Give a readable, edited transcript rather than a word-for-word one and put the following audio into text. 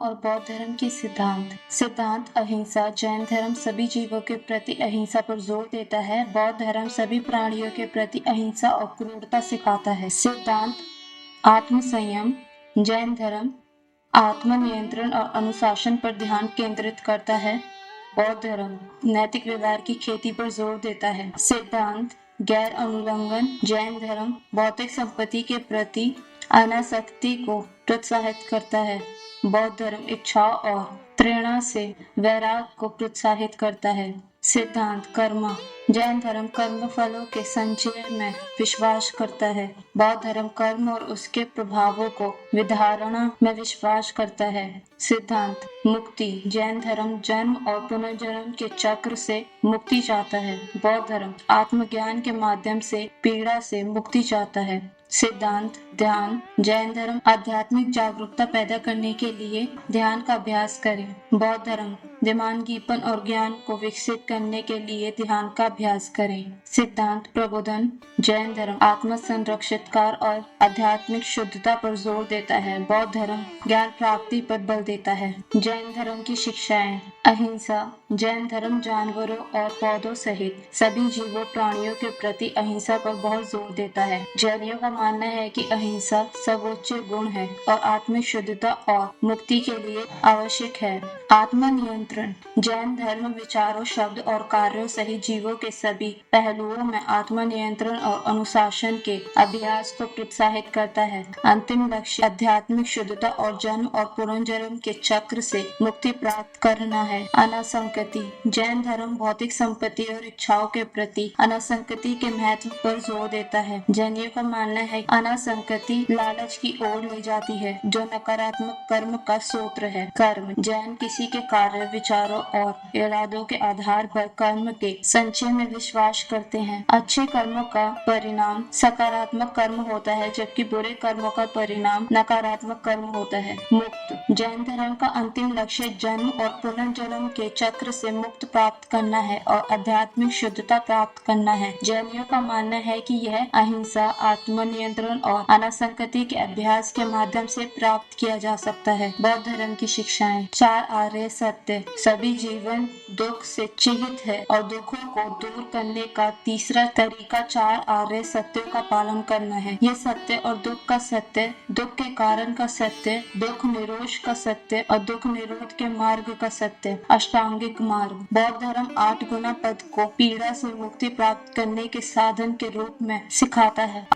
और बौद्ध धर्म के सिद्धांत अहिंसा। जैन धर्म सभी जीवों के प्रति अहिंसा पर जोर देता है। बौद्ध धर्म सभी प्राणियों के प्रति अहिंसा और क्रूरता सिखाता है। सिद्धांत आत्म संयम। जैन धर्म आत्मनियंत्रण और अनुशासन पर ध्यान केंद्रित करता है। बौद्ध धर्म नैतिक व्यवहार की खेती पर जोर देता है। सिद्धांत गैर अनुल्लंघन। जैन धर्म भौतिक संपत्ति के प्रति अनासक्ति को प्रोत्साहित करता है। बौद्ध धर्म इच्छा और प्रेरणा से वैराग को प्रोत्साहित करता है। सिद्धांत कर्म। जैन धर्म कर्म फलों के संचय में विश्वास करता है। बौद्ध धर्म कर्म और उसके प्रभावों को विधारणा में विश्वास करता है। सिद्धांत मुक्ति। जैन धर्म जन्म और पुनर्जन्म के चक्र से मुक्ति चाहता है। बौद्ध धर्म आत्मज्ञान के माध्यम से पीड़ा से मुक्ति चाहता है। सिद्धांत ध्यान। जैन धर्म आध्यात्मिक जागरूकता पैदा करने के लिए ध्यान का अभ्यास करें। बौद्ध धर्म दिमागीपन और ज्ञान को विकसित करने के लिए ध्यान का अभ्यास करें। सिद्धांत प्रबोधन। जैन धर्म आत्म संरक्षितकार और आध्यात्मिक शुद्धता पर जोर देता है। बौद्ध धर्म ज्ञान प्राप्ति पर बल देता है। जैन धर्म की शिक्षाएं अहिंसा। जैन धर्म जानवरों और पौधों सहित सभी जीवों प्राणियों के प्रति अहिंसा पर बहुत जोर देता है। जैनियों का मानना है कि अहिंसा सर्वोच्च गुण है और आत्मिक शुद्धता और मुक्ति के लिए आवश्यक है। आत्मनियंत्रण। जैन धर्म विचारों शब्द और कार्यों सहित जीवों के सभी पहलुओं में आत्मनियंत्रण और अनुशासन के अभ्यास को प्रोत्साहित करता है। अंतिम लक्ष्य आध्यात्मिक शुद्धता और जन्म और पुनर्जन्म के चक्र से मुक्ति प्राप्त करना है। अनासंगति। जैन धर्म भौतिक संपत्ति और इच्छाओं के प्रति अनासंगति के महत्व पर जोर देता है। जैनियों का मानना है अनासंगति लालच की ओर ले जाती है जो नकारात्मक कर्म का सूत्र है। कर्म। जैन किसी के कार्य विचारों और इरादों के आधार पर कर्म के संचय में विश्वास करते हैं। अच्छे कर्मों का परिणाम सकारात्मक कर्म होता है जबकि बुरे कर्मों का परिणाम नकारात्मक कर्म होता है। मुक्त। जैन धर्म का अंतिम लक्ष्य जन्म और पुनर्जन्म के चक्र से मुक्त प्राप्त करना है और आध्यात्मिक शुद्धता प्राप्त करना है। जैनियों का मानना है कि यह अहिंसा आत्मनियंत्रण और अनासंगति के अभ्यास के माध्यम से प्राप्त किया जा सकता है। बौद्ध धर्म की शिक्षाएं 4 आर्य सत्य। सभी जीवन दुख से चिहित है और दुखों को दूर करने का तीसरा तरीका 4 आर्य सत्यों का पालन करना है। ये सत्य और दुख का सत्य, दुख के कारण का सत्य, दुख निरोध का सत्य और दुख निरोध के मार्ग का सत्य। अष्टांगिक मार्ग। बौद्ध धर्म 8 गुना पद को पीड़ा से मुक्ति प्राप्त करने के साधन के रूप में सिखाता है।